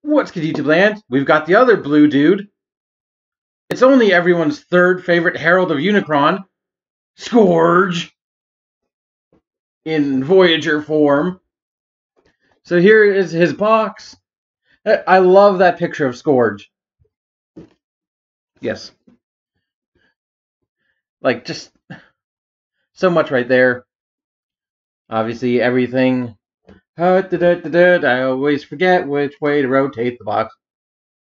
What's good, YouTube land? We've got the other blue dude. It's only everyone's third favorite Herald of Unicron, Scourge, in Voyager form. So here is his box. I love that picture of Scourge. Yes. Like, just so much right there. Obviously, everything. I always forget which way to rotate the box.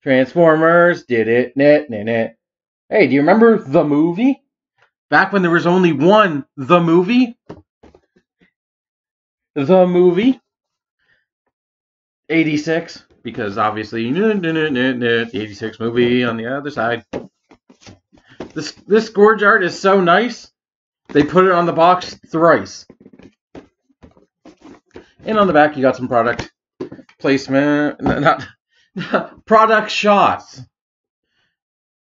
Transformers did it. Net. Hey, do you remember the movie? Back when there was only one The Movie? The Movie? 86, because obviously, the 86 movie on the other side. This Scourge art is so nice, they put it on the box thrice. And on the back, you got some product placement, not product shots.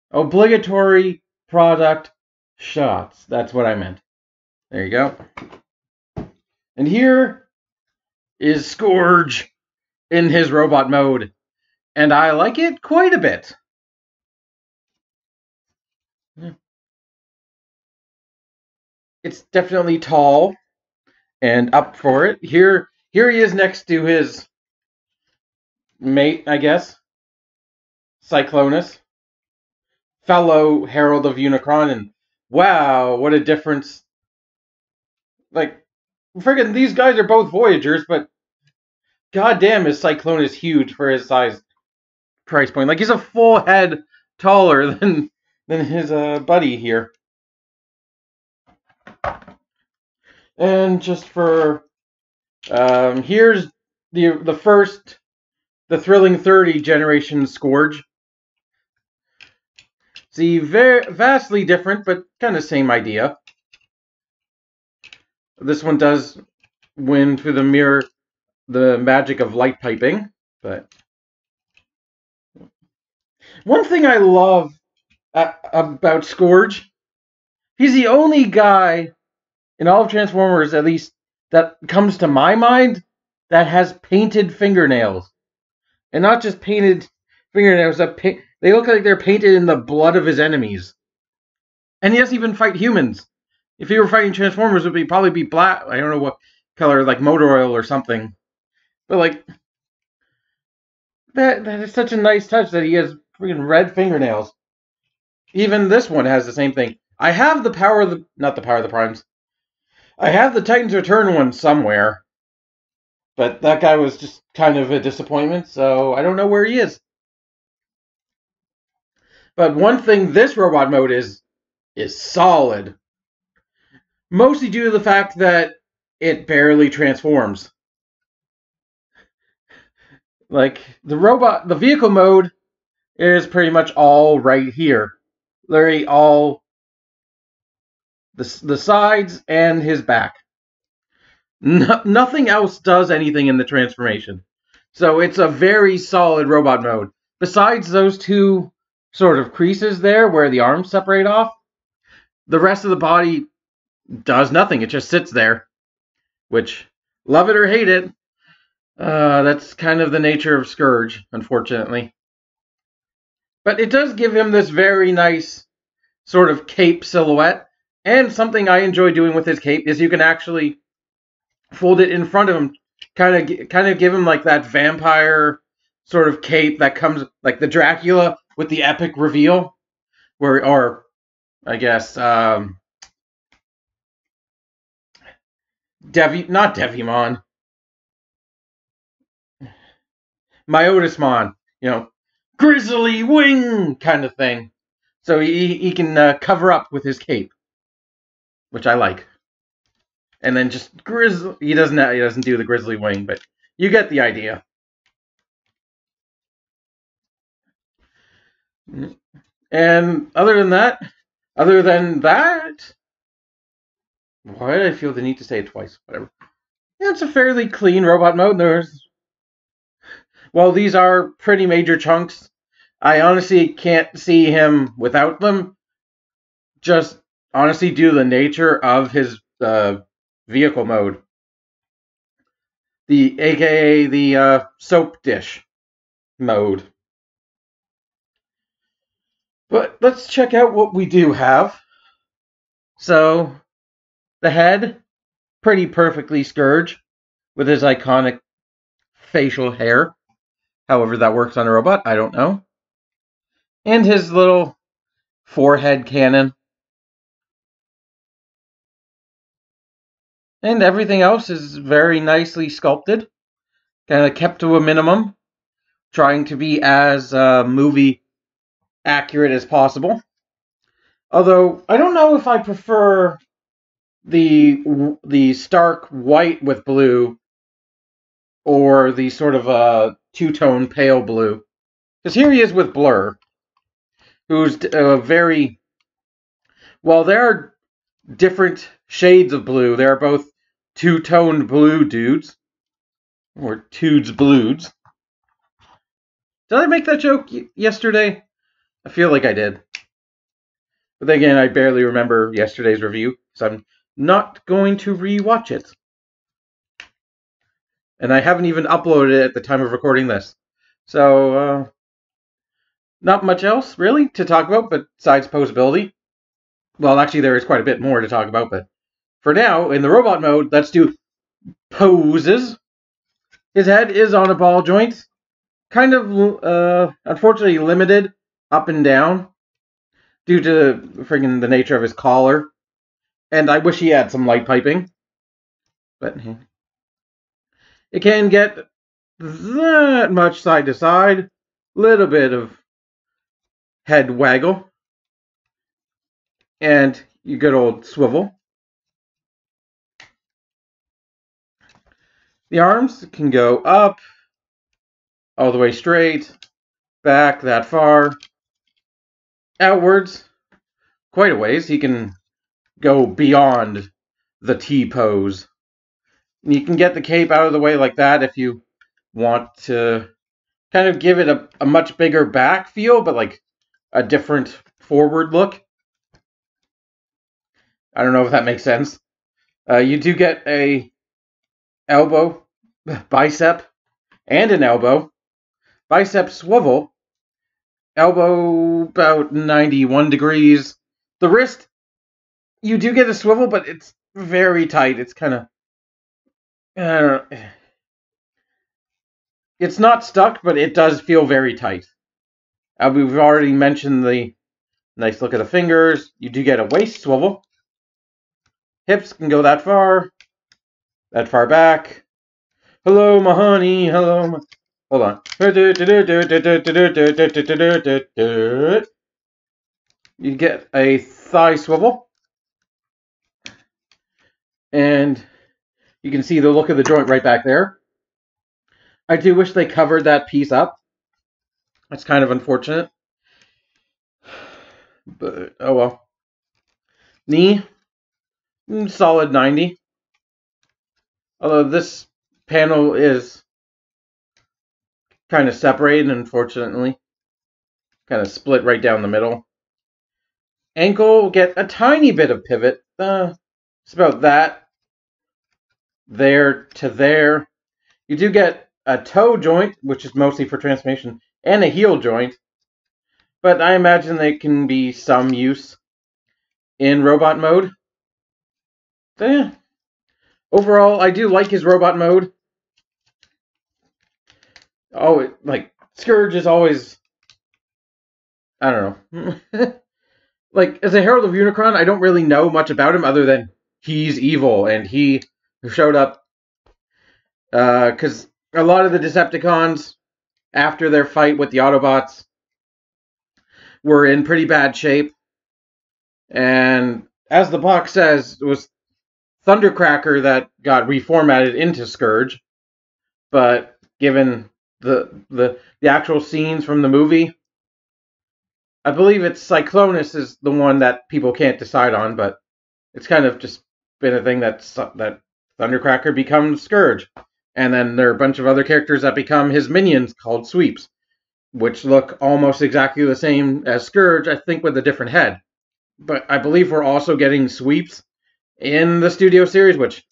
Obligatory product shots. That's what I meant. There you go. And here is Scourge in his robot mode. And I like it quite a bit. It's definitely tall and up for it. Here he is next to his mate, I guess. Cyclonus. Fellow Herald of Unicron. And wow, what a difference. Like, friggin' these guys are both Voyagers, but goddamn is Cyclonus huge for his size price point. Like, he's a full head taller than his buddy here. And just for here's the thrilling 30 generation Scourge. See, vastly different, but kind of same idea. This one does win through the magic of light piping, but one thing I love about Scourge, he's the only guy in all of Transformers, at least, that comes to my mind, that has painted fingernails. And not just painted fingernails, they look like they're painted in the blood of his enemies. And he doesn't even fight humans. If he were fighting Transformers, it would probably be black. I don't know what color, like motor oil or something. But, like, that is such a nice touch that he has freaking red fingernails. Even this one has the same thing. I have the power of the... Not the power of the Primes. I have the Titans Return one somewhere. But that guy was just kind of a disappointment, so I don't know where he is. But one thing this robot mode is solid. Mostly due to the fact that it barely transforms. Like, the vehicle mode is pretty much all right here. Literally all the sides and his back. Nothing else does anything in the transformation. So it's a very solid robot mode. Besides those two sort of creases there where the arms separate off, the rest of the body does nothing. It just sits there. Which, love it or hate it, that's kind of the nature of Scourge, unfortunately. But it does give him this very nice sort of cape silhouette. And something I enjoy doing with his cape is you can actually fold it in front of him, kind of give him like that vampire sort of cape that comes like the Dracula with the epic reveal, or I guess not Devimon, Myotismon, grizzly wing kind of thing. So he can cover up with his cape, which I like. And then just he doesn't do the grizzly wing, but you get the idea. And other than that, why did I feel the need to say it twice? Whatever. Yeah, it's a fairly clean robot mode. While these are pretty major chunks, I honestly can't see him without them. Just honestly due to the nature of his vehicle mode. AKA the soap dish. mode. But let's check out what we do have. So, the head, pretty perfectly Scourge, with his iconic facial hair. However that works on a robot, I don't know. And his little forehead cannon. And everything else is very nicely sculpted. Kind of kept to a minimum. Trying to be as movie accurate as possible. Although, I don't know if I prefer the stark white with blue or the sort of two-tone pale blue. Because here he is with Blur, who's very... Well, there are different shades of blue. There are both two-toned blue dudes, or Tudes Blues. Did I make that joke yesterday? I feel like I did. But then again, I barely remember yesterday's review, so I'm not going to re-watch it. And I haven't even uploaded it at the time of recording this. So, not much else, really, to talk about besides posability. Well, actually, there is quite a bit more to talk about, but for now, in the robot mode, let's do poses. His head is on a ball joint. Kind of, unfortunately, limited up and down due to friggin' the nature of his collar. And I wish he had some light piping. But it can get that much side to side. Little bit of head waggle. And you good old swivel. The arms can go up, all the way straight, back that far, outwards, quite a ways. He can go beyond the T pose. You can get the cape out of the way like that if you want to kind of give it a much bigger back feel, but like a different forward look. I don't know if that makes sense. You do get a elbow, bicep, and an elbow. Bicep swivel. Elbow about 91 degrees. The wrist, you do get a swivel, but it's very tight. It's kind of... it's not stuck, but it does feel very tight. We've already mentioned the nice look of the fingers. You do get a waist swivel. Hips can go that far back. Hello, my honey. Hello, my... Hold on. You get a thigh swivel. And you can see the look of the joint right back there. I do wish they covered that piece up. That's kind of unfortunate. But, oh well. Knee, solid 90. Although this panel is kind of separated, unfortunately. Kind of split right down the middle. Ankle, get a tiny bit of pivot. It's about that. There to there. You do get a toe joint, which is mostly for transformation, and a heel joint. But I imagine they can be some use in robot mode. So yeah. Overall, I do like his robot mode. Oh, like, Scourge is always... I don't know. Like, as a Herald of Unicron, I don't really know much about him other than he's evil, and he showed up because a lot of the Decepticons, after their fight with the Autobots, were in pretty bad shape. And as the box says, it was Thundercracker that got reformatted into Scourge. But given the actual scenes from the movie, I believe it's Cyclonus is the one that people can't decide on, but it's kind of just been a thing that Thundercracker becomes Scourge. And then there are a bunch of other characters that become his minions called Sweeps, which look almost exactly the same as Scourge, I think with a different head. But I believe we're also getting Sweeps in the studio series, which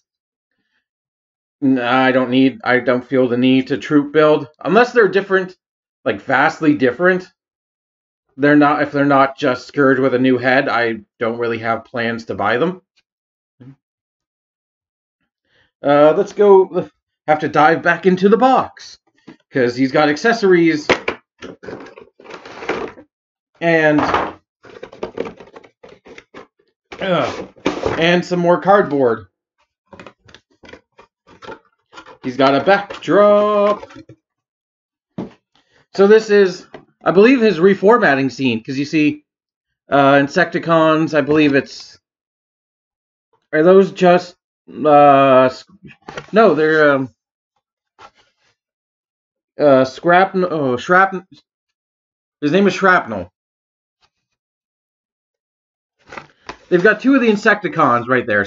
I don't feel the need to troop build. Unless they're different like vastly different. They're not, if they're not just Scourge with a new head, I don't really have plans to buy them. Let's go. Have to dive back into the box because he's got accessories and some more cardboard. He's got a backdrop. So this is, I believe, his reformatting scene, because you see Insecticons, I believe it's, are those just, no, they're Shrapnel, his name is Shrapnel. They've got two of the Insecticons right there,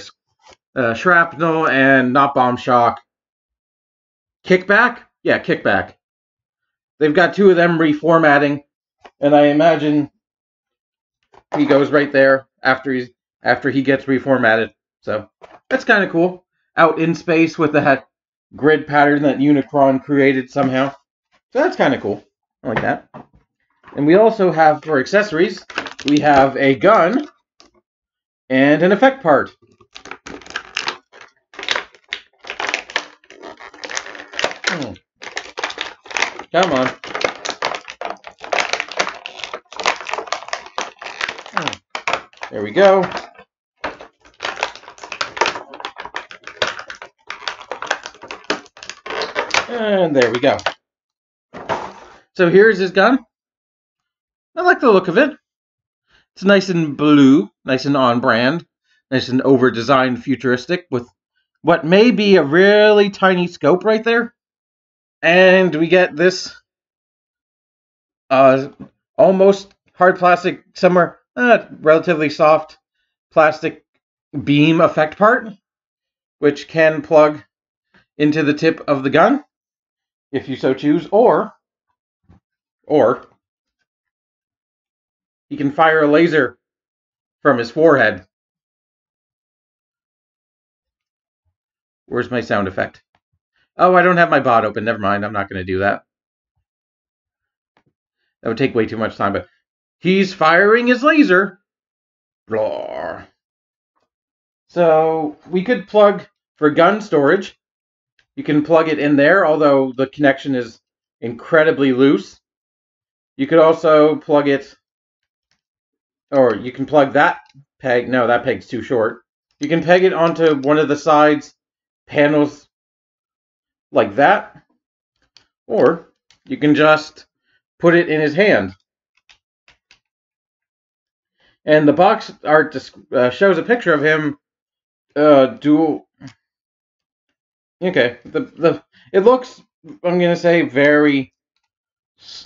Shrapnel and not Bomb Shock. Kickback? Yeah, Kickback. They've got two of them reformatting, and I imagine he goes right there after he gets reformatted. So that's kind of cool. Out in space with that grid pattern that Unicron created somehow. So that's kind of cool. I like that. And we also have, for accessories, we have a gun and an effect part. Come on. There we go. And there we go. So here's his gun. I like the look of it. It's nice and blue, nice and on brand, nice and over-designed futuristic with what may be a really tiny scope right there. And we get this almost hard plastic, somewhere relatively soft plastic beam effect part, which can plug into the tip of the gun if you so choose, or he can fire a laser from his forehead. Where's my sound effect? Oh, I don't have my bot open. Never mind. I'm not going to do that. That would take way too much time, but he's firing his laser. Blah. So we could plug for gun storage. You can plug it in there, although the connection is incredibly loose. You could also plug it, or you can plug that peg. No, that peg's too short. You can peg it onto one of the sides panels like that, or you can just put it in his hand. And the box art shows a picture of him dual. Okay, it looks, I'm gonna say, very.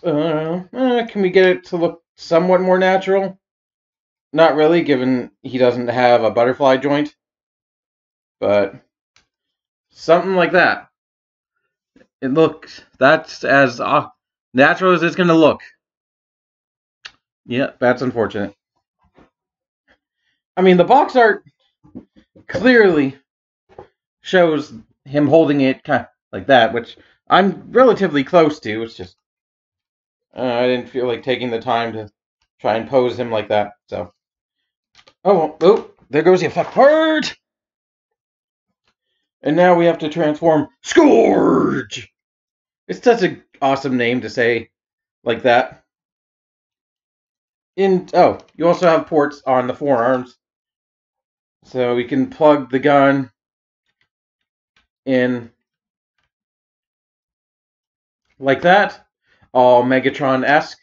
Can we get it to look somewhat more natural? Not really, given he doesn't have a butterfly joint, but something like that. It looks, that's as natural as it's gonna look. Yeah, that's unfortunate. I mean, the box art clearly shows him holding it kind of like that, which I'm relatively close to. It's just I didn't feel like taking the time to try and pose him like that. So, oh, there goes the effect part. And now we have to transform Scourge. It's such an awesome name to say like that. You also have ports on the forearms, so we can plug the gun in like that, all Megatron-esque.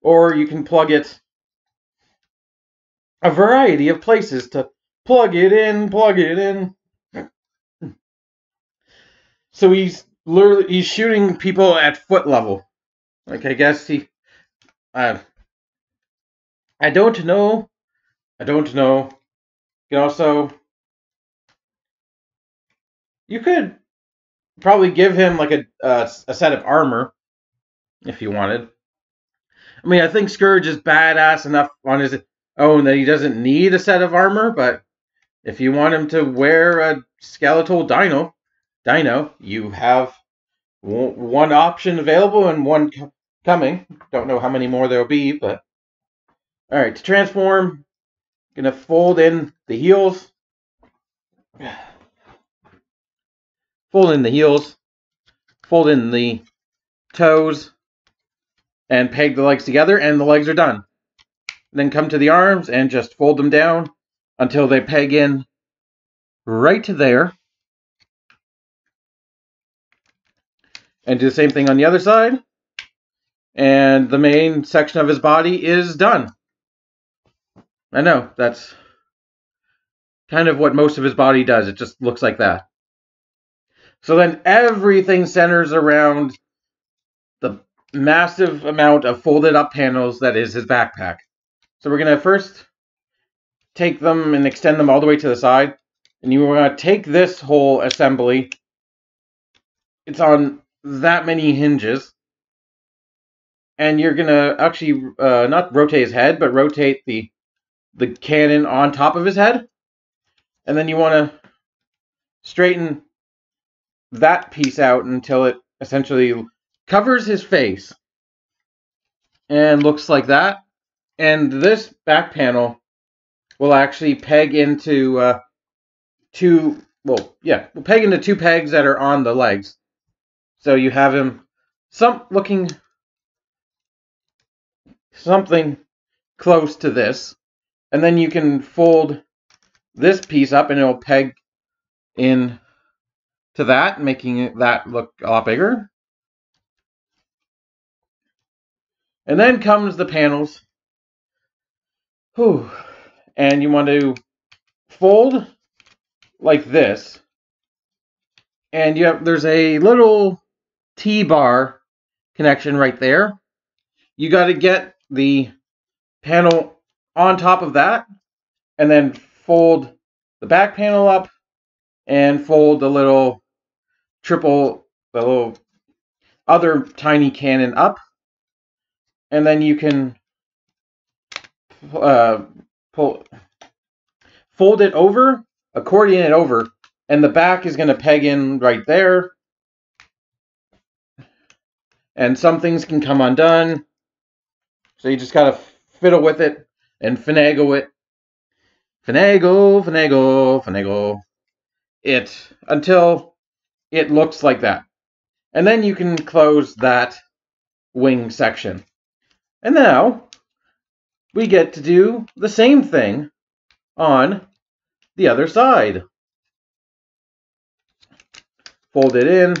Or you can plug it a variety of places to plug it in. So he's shooting people at foot level. Like, I guess he, I don't know. You can also, you could probably give him like a set of armor if you wanted. I mean, I think Scourge is badass enough on his own that he doesn't need a set of armor, but if you want him to wear a skeletal dino, you have one option available and one coming. Don't know how many more there'll be, but all right. To transform, gonna fold in the heels, fold in the heels, fold in the toes, and peg the legs together, and the legs are done. Then come to the arms and just fold them down until they peg in right there. And do the same thing on the other side. And the main section of his body is done. I know, that's kind of what most of his body does. It just looks like that. So then everything centers around the massive amount of folded up panels that is his backpack. So we're going to first take them and extend them all the way to the side. And you want to take this whole assembly. It's on that many hinges. And you're going to actually not rotate his head, but rotate the cannon on top of his head. And then you want to straighten that piece out until it essentially covers his face. And looks like that. And this back panel will actually peg into we'll peg into two pegs that are on the legs. So you have him looking something close to this. And then you can fold this piece up and it'll peg in to that, making that look a lot bigger. And then comes the panels. Whew. And you want to fold like this. And there's a little T-bar connection right there. You got to get the panel on top of that, and then fold the back panel up, and fold the little other tiny cannon up, and then you can fold it over, accordion it over, and the back is going to peg in right there. And some things can come undone. So you just gotta fiddle with it and finagle it. Finagle it until it looks like that. And then you can close that wing section. And now we get to do the same thing on the other side. Fold it in,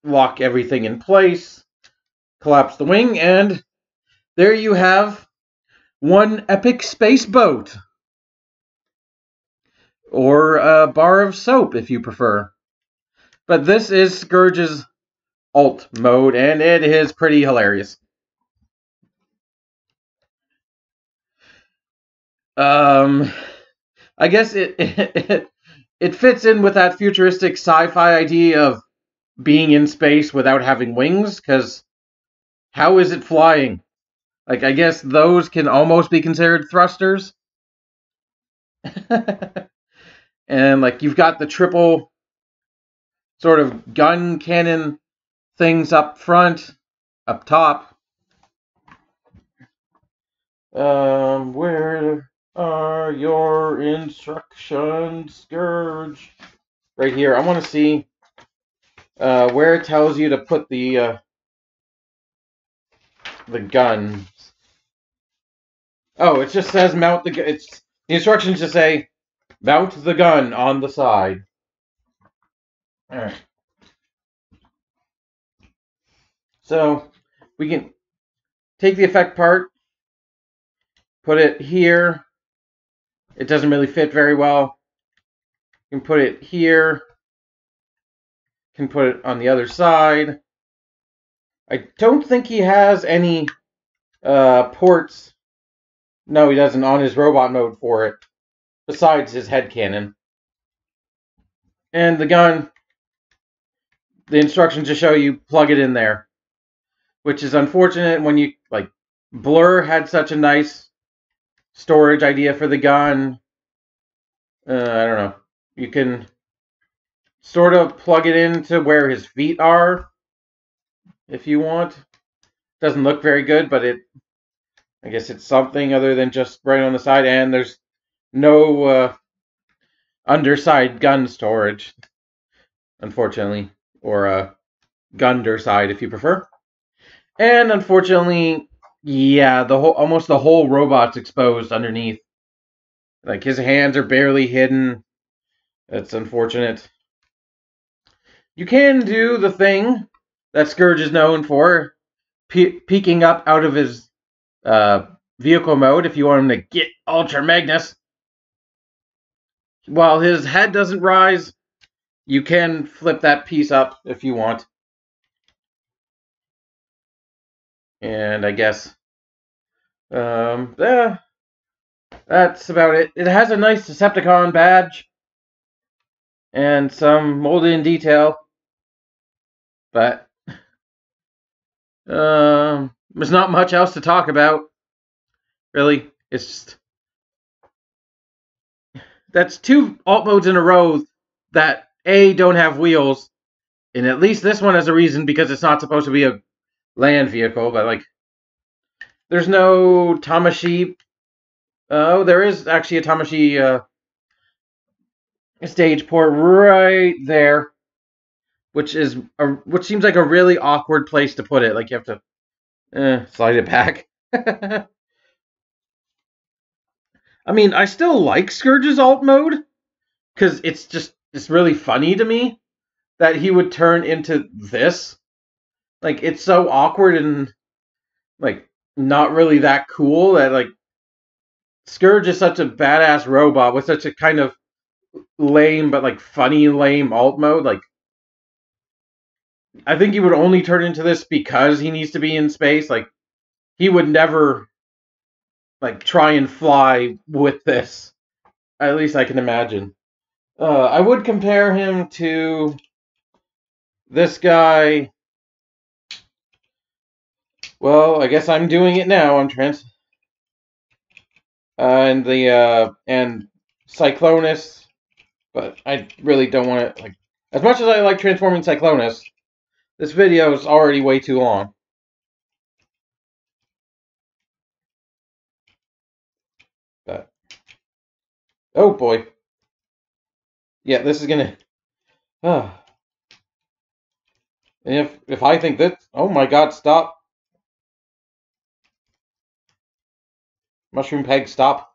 lock everything in place, collapse the wing, and there you have one epic space boat. Or a bar of soap if you prefer. But this is Scourge's alt mode, and it is pretty hilarious. I guess it fits in with that futuristic sci-fi idea of being in space without having wings, because how is it flying? Like, I guess those can almost be considered thrusters. And, like, you've got the triple sort of gun cannon things up front, up top. Where are your instructions, Scourge? Right here. I want to see where it tells you to put the guns. Oh, it just says mount the gun. The instructions just say mount the gun on the side. All right. So we can take the effect part, put it here. It doesn't really fit very well. You can put it here. Can put it on the other side. I don't think he has any ports. No, he doesn't on his robot mode for it, besides his head cannon. And the gun, the instructions just show you plug it in there, which is unfortunate when you, like, Blur had such a nice storage idea for the gun. I don't know. You can sort of plug it into where his feet are, if you want. Doesn't look very good, but I guess it's something other than just right on the side, and there's no underside gun storage, unfortunately, or gunderside if you prefer. And unfortunately, yeah, almost the whole robot's exposed underneath. Like his hands are barely hidden. That's unfortunate. You can do the thing that Scourge is known for, peeking up out of his vehicle mode if you want him to get Ultra Magnus. While his head doesn't rise, you can flip that piece up if you want. And I guess yeah, that's about it. It has a nice Decepticon badge and some molded in detail, but there's not much else to talk about. Really, it's just that's two alt modes in a row that don't have wheels, and at least this one has a reason because it's not supposed to be a land vehicle. But like, there's no Tamashi. Oh, there is actually a Tamashi stage port right there, which seems like a really awkward place to put it. Like you have to slide it back. I mean, I still like Scourge's alt mode because it's really funny to me that he would turn into this. Like it's so awkward and like not really that cool that like Scourge is such a badass robot with such a kind of lame but like funny lame alt mode. Like I think he would only turn into this because he needs to be in space. Like he would never like try and fly with this. At least I can imagine. I would compare him to this guy. Well, I guess I'm doing it now. I'm and Cyclonus, but I really don't want to like. As much as I like transforming Cyclonus, this video is already way too long. But oh boy, yeah, this is gonna. If I think that, oh my God, stop, Mushroom Peg, stop.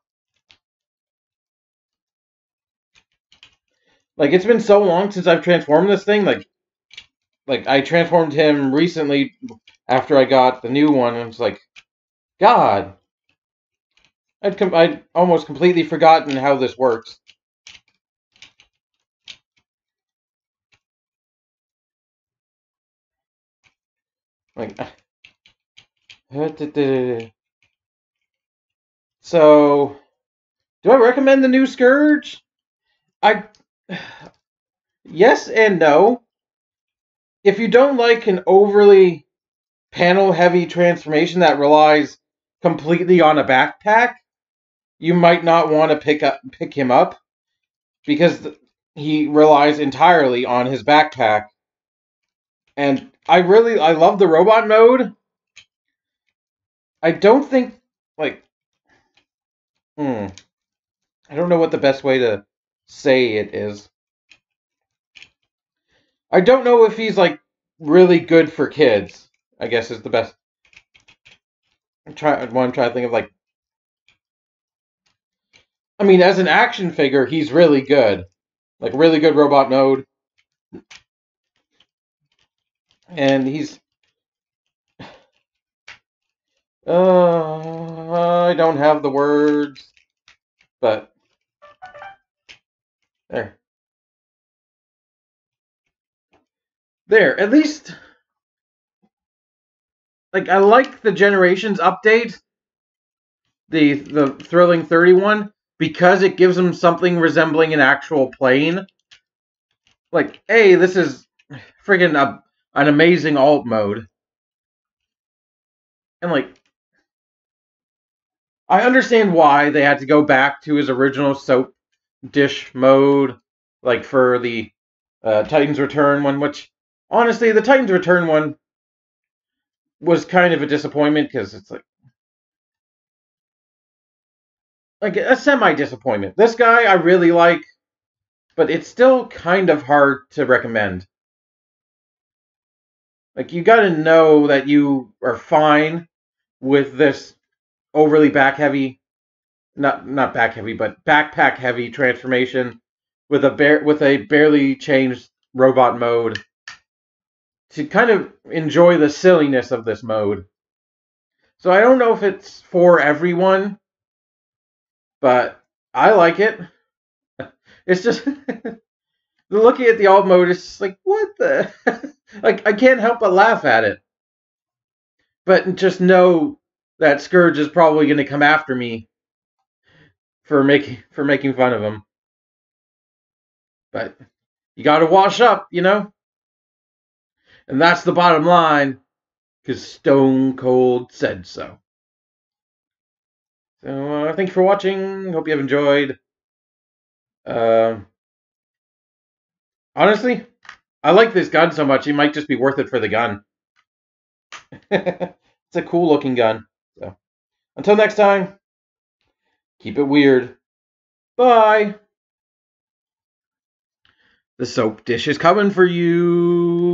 Like it's been so long since I've transformed this thing. Like I transformed him recently after I got the new one, and it's like, God, I'd almost completely forgotten how this works. Like, so, do I recommend the new Scourge? Yes and no. If you don't like an overly panel-heavy transformation that relies completely on a backpack, you might not want to pick him up because he relies entirely on his backpack. And I love the robot mode. I don't think like I don't know what the best way to say it is. I don't know if he's like really good for kids. I guess is the best. I'm trying to think of like. I mean, as an action figure, he's really good. Like really good robot mode, and he's. I don't have the words, but there. There, at least. Like I like the Generations update, the Thrilling 31, because it gives them something resembling an actual plane. Like, hey, this is friggin' an amazing alt mode. And like, I understand why they had to go back to his original soap dish mode, like for the Titans Return one, which honestly, the Titans Return one was kind of a disappointment because it's like a semi-disappointment. This guy I really like, but it's still kind of hard to recommend. Like, you got to know that you are fine with this overly back heavy, not back heavy, but backpack heavy transformation with a barely changed robot mode to kind of enjoy the silliness of this mode. So I don't know if it's for everyone, but I like it. It's just looking at the alt mode, it's just like, what the? Like, I can't help but laugh at it. But just know that Scourge is probably going to come after me for making fun of him. But you got to wash up, you know? And that's the bottom line, because Stone Cold said so. So, thank you for watching. Hope you have enjoyed. Honestly, I like this gun so much, it might just be worth it for the gun. It's a cool looking gun. So, until next time, keep it weird. Bye. The soap dish is coming for you.